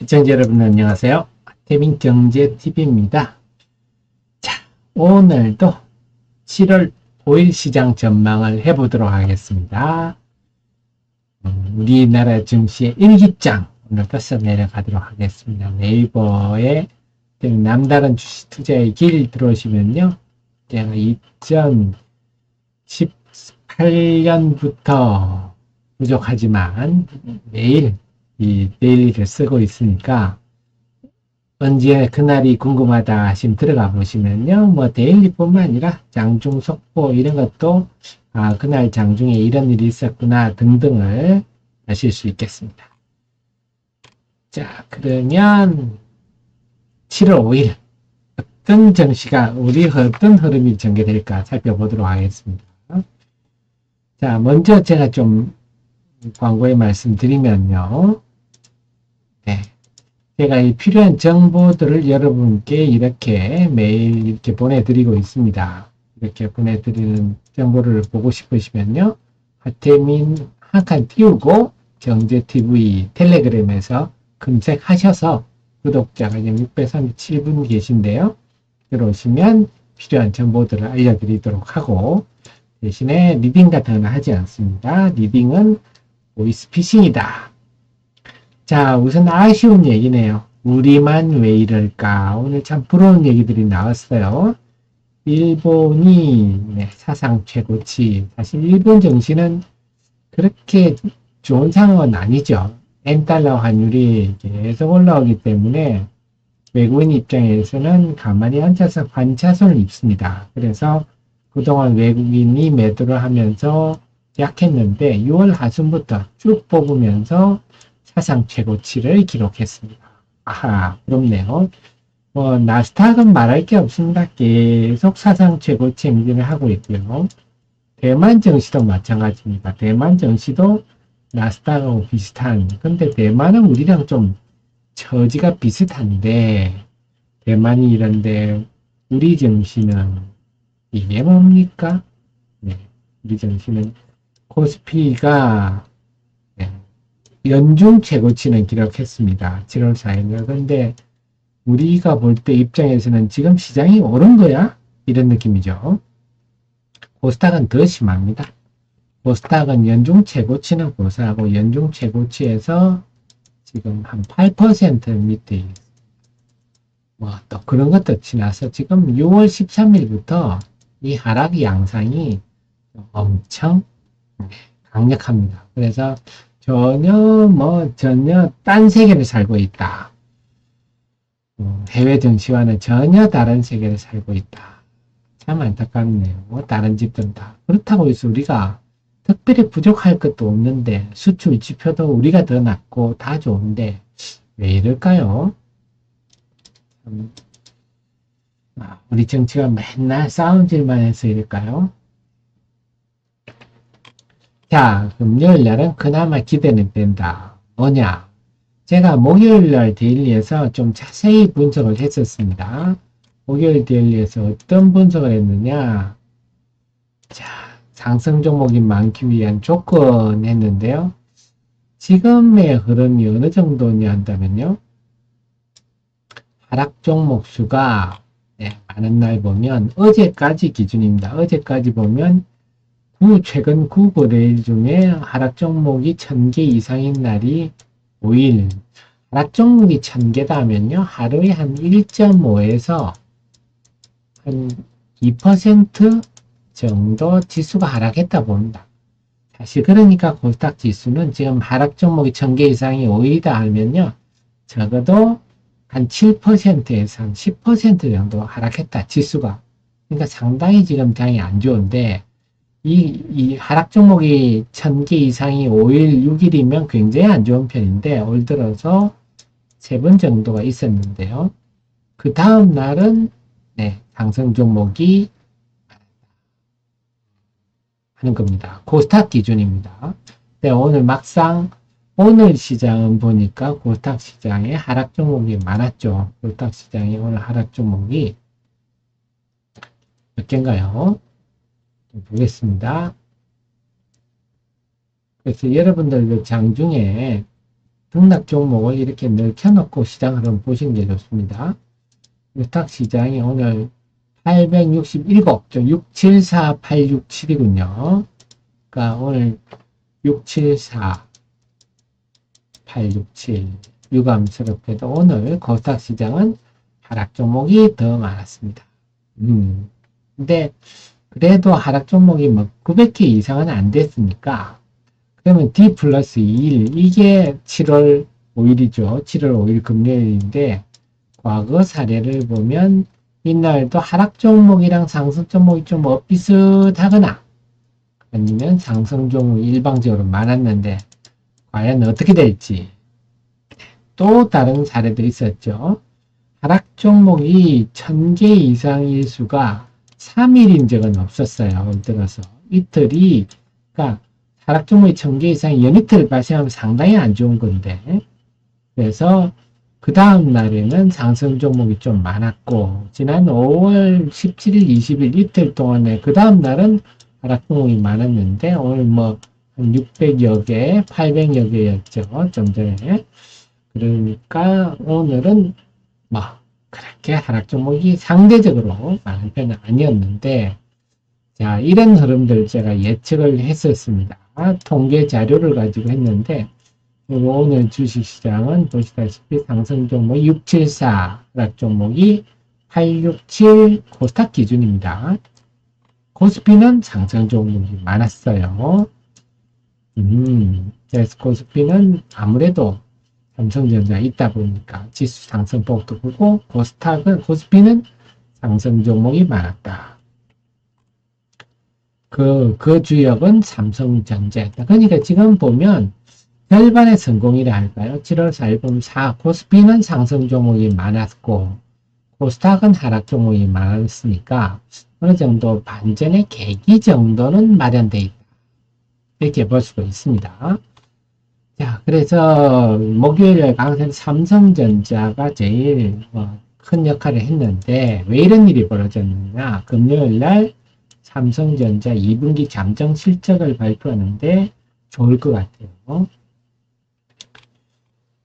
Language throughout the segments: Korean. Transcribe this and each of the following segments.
시청자 여러분 안녕하세요. 태민경제TV입니다. 자, 오늘도 7월 5일 시장 전망을 해보도록 하겠습니다. 우리나라 증시의 일기장 오늘부터 내려가도록 하겠습니다. 네이버에 남다른 주식 투자의 길 들어오시면요. 제가 2018년부터 부족하지만 매일 이 데일리를 쓰고 있으니까 언제 그날이 궁금하다 하시면 들어가 보시면요. 뭐 데일리뿐만 아니라 장중 속보 이런 것도 그날 장중에 이런 일이 있었구나 등등을 아실 수 있겠습니다. 자, 그러면 7월 5일 어떤 증시가 우리 어떤 흐름이 전개될까 살펴보도록 하겠습니다. 자, 먼저 제가 좀 광고에 말씀드리면요. 네. 제가 이 필요한 정보들을 여러분께 이렇게 매일 이렇게 보내드리고 있습니다. 이렇게 보내드리는 정보를 보고 싶으시면요. 하태민 한 칸 띄우고 경제TV 텔레그램에서 검색하셔서 구독자가 637분 계신데요. 들어오시면 필요한 정보들을 알려드리도록 하고 대신에 리딩 같은 건 하지 않습니다. 리딩은 보이스피싱이다. 자, 우선 아쉬운 얘기네요. 우리만 왜 이럴까? 오늘 참 부러운 얘기들이 나왔어요. 일본이 사상 최고치. 사실 일본 정시는 그렇게 좋은 상황은 아니죠. 엔달러 환율이 계속 올라오기 때문에 외국인 입장에서는 가만히 앉아서 관차손을 입습니다. 그래서 그동안 외국인이 매도를 하면서 약했는데 6월 하순부터 쭉 뽑으면서 사상 최고치를 기록했습니다. 아하, 부럽네요. 나스닥은 말할 게 없습니다. 계속 사상 최고치 행진을 하고 있고요. 대만 증시도 마찬가지입니다. 대만 증시도 나스닥하고 비슷한, 근데 대만은 우리랑 좀 처지가 비슷한데, 대만이 이런데, 우리 증시는 이게 뭡니까? 네, 우리 증시는 코스피가 연중 최고치는 기록했습니다. 7월 4일날. 그런데 우리가 볼 때 입장에서는 지금 시장이 오른 거야? 이런 느낌이죠. 코스닥은 더 심합니다. 코스닥은 연중 최고치는 고사하고 연중 최고치에서 지금 한 8% 밑에 또 그런 것도 지나서 지금 6월 13일부터 이 하락 양상이 엄청 강력합니다. 그래서 전혀 딴 세계를 살고 있다. 해외 증시와는 전혀 다른 세계를 살고 있다. 참 안타깝네요. 다른 집들은 다. 그렇다고 해서 우리가 특별히 부족할 것도 없는데 수출 지표도 우리가 더 낫고 다 좋은데 왜 이럴까요? 우리 정치가 맨날 싸움질만 해서 이럴까요? 자, 금요일 날은 그나마 기대는 된다. 뭐냐? 제가 목요일 날 데일리에서 좀 자세히 분석을 했었습니다. 목요일 데일리에서 어떤 분석을 했느냐? 자, 상승 종목이 많기 위한 조건 했는데요. 지금의 흐름이 어느 정도냐 한다면요. 하락 종목 수가 많은 날 보면 어제까지 기준입니다. 어제까지 보면 최근 9거래일 중에 하락 종목이 1000개 이상인 날이 5일. 하락 종목이 1000개다 하면요. 하루에 한 1.5에서 한 2% 정도 지수가 하락했다 봅니다. 사실 그러니까 코스닥 지수는 지금 하락 종목이 1000개 이상이 5일이다 하면요. 적어도 한 7%에서 한 10% 정도 하락했다. 지수가. 그러니까 상당히 지금 장이 안 좋은데 이 하락 종목이 1000개 이상이 5일, 6일이면 굉장히 안 좋은 편인데 올 들어서 3번 정도가 있었는데요. 그 다음 날은 상승 종목이 하는 겁니다. 코스닥 기준입니다. 근데 오늘 막상 오늘 시장은 보니까 코스닥 시장에 하락 종목이 많았죠. 코스닥 시장에 오늘 하락 종목이 몇 개인가요? 보겠습니다. 그래서 여러분들도 장중에 등락 종목을 이렇게 넓혀놓고 시장 흐름 보시는 게 좋습니다. 유탁 시장이 오늘 867, 674, 867이군요. 그러니까 오늘 674, 867 유감스럽게도 오늘 코스닥 시장은 하락 종목이 더 많았습니다. 근데 그래도 하락 종목이 뭐 900개 이상은 안 됐으니까 그러면 D 플러스 1 이게 7월 5일이죠. 7월 5일 금요일인데 과거 사례를 보면 이날도 하락 종목이랑 상승 종목이 좀 비슷하거나 아니면 상승 종목이 일방적으로 많았는데 과연 어떻게 될지 또 다른 사례도 있었죠. 하락 종목이 1000개 이상일 수가 3일인 적은 없었어요. 들어서 이틀이 그러니까 하락 종목이 1000개 이상 연이틀 발생하면 상당히 안 좋은 건데 그래서 그 다음 날에는 상승 종목이 좀 많았고 지난 5월 17일, 20일 이틀 동안에 그 다음 날은 하락 종목이 많았는데 오늘 뭐 한 600여 개, 800여 개였죠. 좀 전에. 그러니까 오늘은 뭐 그렇게 하락 종목이 상대적으로 많은 편은 아니었는데 자 이런 흐름들 제가 예측을 했었습니다. 통계 자료를 가지고 했는데 오늘 주식시장은 보시다시피 상승 종목 674 하락 종목이 867 코스닥 기준입니다. 코스피는 상승 종목이 많았어요. 그래서 코스피는 아무래도 삼성전자 있다 보니까 지수 상승폭도 크고 코스피는 상승 종목이 많았다. 그 주역은 삼성전자였다. 그러니까 지금 보면 절반의 성공이라 할까요? 7월 4일 보면 코스피는 상승 종목이 많았고 코스닥은 하락 종목이 많았으니까 어느 정도 반전의 계기 정도는 마련되어 있다. 이렇게 볼 수가 있습니다. 자, 그래서 목요일에 강세는 삼성전자가 제일 큰 역할을 했는데 왜 이런 일이 벌어졌느냐? 금요일 날 삼성전자 2분기 잠정 실적을 발표하는데 좋을 것 같아요.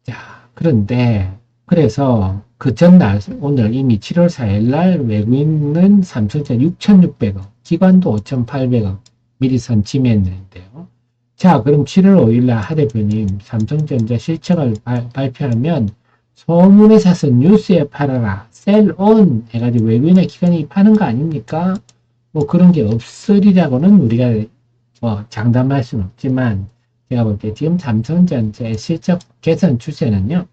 자, 그런데 그래서 그 전날 오늘 이미 7월 4일 날 외국인은 삼성전자 6,600억, 기관도 5,800억 미리 선침했는데요. 자, 그럼 7월 5일 날 하 대표님 삼성전자 실적을 발표하면 소문에 사서 뉴스에 팔아라, 셀온 해가지고 외국인의 기관이 파는 거 아닙니까? 뭐 그런 게 없으리라고는 우리가 장담할 수는 없지만 제가 볼 때 지금 삼성전자의 실적 개선 추세는요.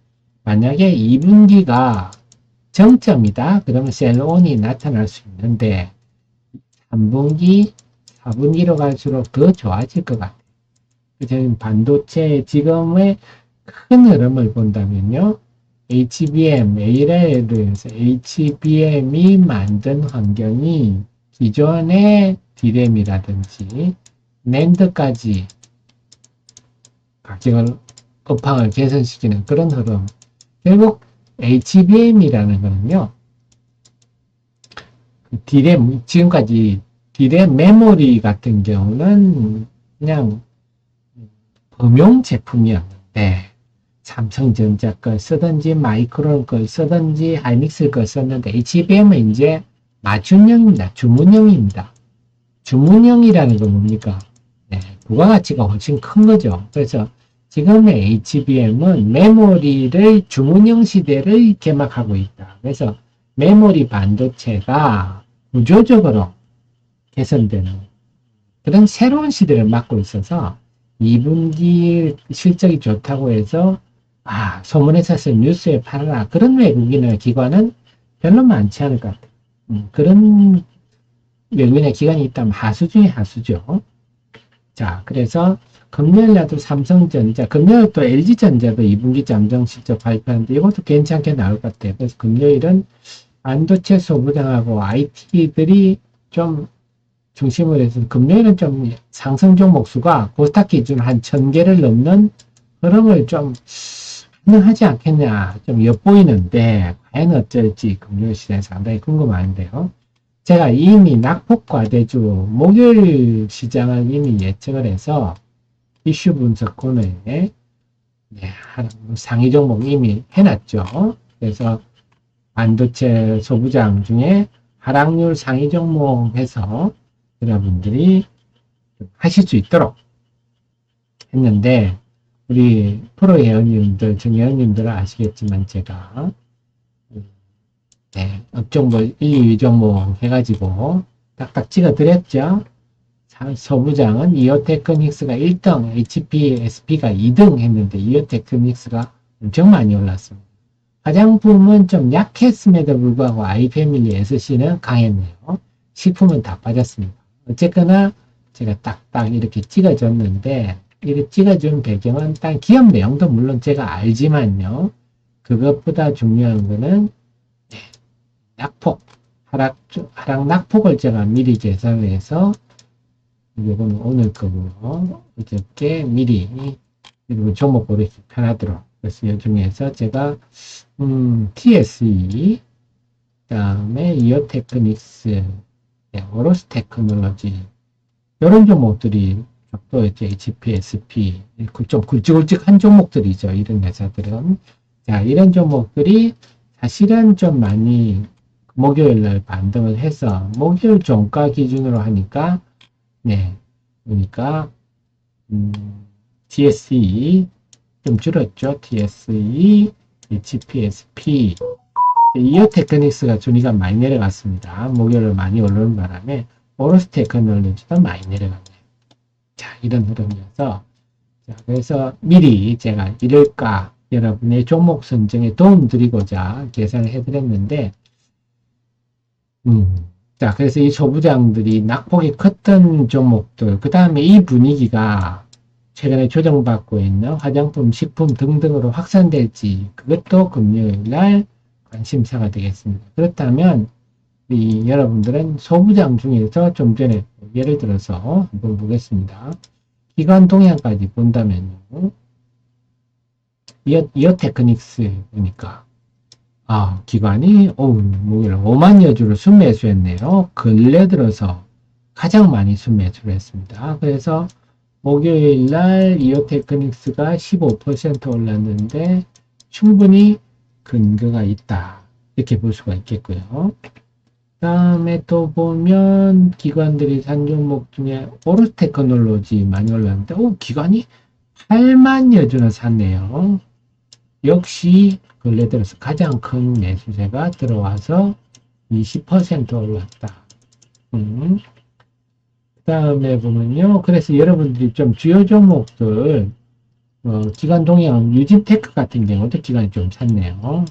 만약에 2분기가 정점이다. 그러면 셀온이 나타날 수 있는데 3분기, 4분기로 갈수록 더 좋아질 것 같아요. 저는 반도체 지금의 큰 흐름을 본다면요. HBM, ARL에서 HBM이 만든 환경이 기존의 D램이라든지 낸드까지 가격을 업황을 개선시키는 그런 흐름. 결국 HBM이라는 거는요. D램, 지금까지 D램 메모리 같은 경우는 그냥 범용 제품이었는데 삼성전자 걸 쓰든지 마이크론 걸 쓰든지 하이닉스 걸 썼는데 HBM은 이제 맞춤형입니다. 주문형입니다. 주문형이라는 건 뭡니까? 네, 부가가치가 훨씬 큰 거죠. 그래서 지금의 HBM은 메모리를 주문형 시대를 개막하고 있다. 그래서 메모리 반도체가 구조적으로 개선되는 그런 새로운 시대를 맞고 있어서 2분기 실적이 좋다고 해서 소문에 사서 뉴스에 팔아라. 그런 외국인의 기관은 별로 많지 않을 것 같아요. 그런 외국인의 기관이 있다면 하수 중에 하수죠. 자, 그래서 금요일 날도 삼성전자, 금요일 또 LG전자도 2분기 잠정 실적 발표하는데 이것도 괜찮게 나올 것 같아요. 그래서 금요일은 반도체 소부장하고 IT들이 좀 중심으로 해서 금요일은 좀 상승 종목 수가 코스닥 기준 한 1000개를 넘는 흐름을 좀 가능하지 않겠냐 좀 엿보이는데 과연 어쩔지 금요일 시장에 상당히 궁금한데요. 제가 이미 낙폭과대주 목요일 시장을 이미 예측을 해서 이슈 분석 코너에 네, 상위 종목 이미 해놨죠. 그래서 반도체 소부장 중에 하락률 상위 종목 해서 여러분들이 하실 수 있도록 했는데, 우리 프로 회원님들, 정회원님들은 아시겠지만 제가 네, 업종별 1, 2 종목 해가지고 딱딱 찍어드렸죠. 소부장은 이오테크닉스가 1등, HPSP가 2등 했는데 이오테크닉스가 엄청 많이 올랐습니다. 화장품은 좀 약했음에도 불구하고 아이패밀리 SC는 강했네요. 식품은 다 빠졌습니다. 어쨌거나 제가 딱딱 이렇게 찍어줬는데, 이렇게 찍어준 배경은 딱 기업 내용도 물론 제가 알지만요. 그것보다 중요한 거는 낙폭, 하락 낙폭을 제가 미리 계산을 해서, 이건 오늘 거고요. 어저께 미리, 그리고 종목 고르기 편하도록. 그래서 이 중에서 제가, TSE, 그 다음에 이오테크닉스, 네, 오로스 테크놀로지, 이런 종목들이 또 이제 HPSP, 좀 굵직굵직한 종목들이죠. 이런 회사들은. 자, 이런 종목들이 사실은 좀 많이 목요일 날 반등을 해서 목요일 종가 기준으로 하니까 네, 그러니까 TSE 좀 줄었죠. TSE, HPSP, 이오테크닉스가 순위가 많이 내려갔습니다. 목요일을 많이 오르는 바람에 오로스 테크놀로지도 많이 내려갔네요. 자, 이런 흐름이어서 자, 그래서 미리 제가 이럴까 여러분의 종목 선정에 도움 드리고자 계산을 해드렸는데 자, 그래서 이 소부장들이 낙폭이 컸던 종목들, 그 다음에 이 분위기가 최근에 조정받고 있는 화장품, 식품 등등으로 확산될지, 그것도 금요일 날 관심사가 되겠습니다. 그렇다면, 여러분들은 소부장 중에서 좀 전에, 예를 들어서 한번 보겠습니다. 기관 동향까지 본다면요. 이어테크닉스 보니까, 기관이, 목요일 5만여 주를 순매수했네요. 근래 들어서 가장 많이 순매수를 했습니다. 그래서 목요일 날 이오테크닉스가 15% 올랐는데 충분히 근거가 있다. 이렇게 볼 수가 있겠고요. 그 다음에 또 보면 기관들이 산 종목 중에 오로스 테크놀로지 많이 올랐는데, 기관이 8만여 주를 샀네요. 역시 근래 들어서 가장 큰 매수세가 들어와서 20% 올랐다. 그 다음에 보면요. 그래서 여러분들이 좀 주요 종목들, 기관 동향, 유진테크 같은 경우도 기관이 좀 샀네요.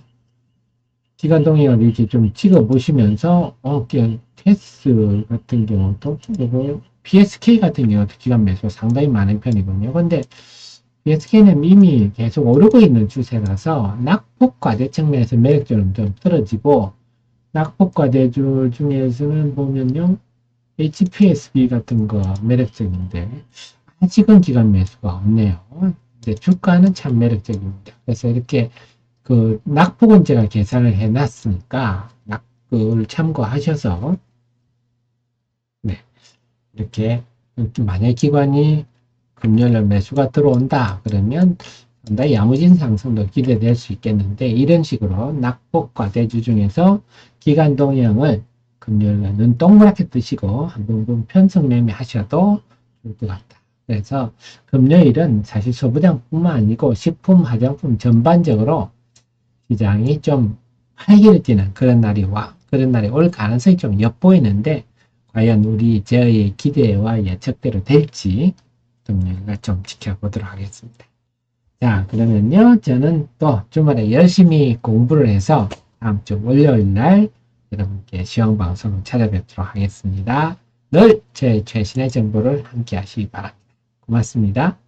기관 동향을 이렇게 좀 찍어 보시면서, 테스 같은 경우도, 그리고 PSK 같은 경우도 기관 매수가 상당히 많은 편이군요. 근데 PSK는 이미 계속 오르고 있는 추세라서 낙폭 과대 측면에서 매력적으로 좀 떨어지고, 낙폭 과대주 중에서는 보면요. HPSB 같은 거 매력적인데 아직은 기관 매수가 없네요. 근데 주가는 참 매력적입니다. 그래서 이렇게 그 낙폭은 제가 계산을 해놨으니까 낙폭을 참고하셔서 네, 이렇게 만약 기관이 금요일 매수가 들어온다 그러면 상당히 야무진 상승도 기대될 수 있겠는데, 이런 식으로 낙폭 과대주 중에서 기관 동향을 금요일날 눈 동그랗게 뜨시고 한번 편성 매매 하셔도 좋을 것 같다. 그래서 금요일은 사실 소부장뿐만 아니고 식품, 화장품 전반적으로 시장이 좀 활기를 띠는 그런 날이 올 가능성이 좀 엿보이는데, 과연 우리 제의 기대와 예측대로 될지 금요일날 좀 지켜보도록 하겠습니다. 자, 그러면요, 저는 또 주말에 열심히 공부를 해서 다음 주 월요일 날 여러분께 시황 방송을 찾아뵙도록 하겠습니다. 늘 제 최신의 정보를 함께 하시기 바랍니다. 고맙습니다.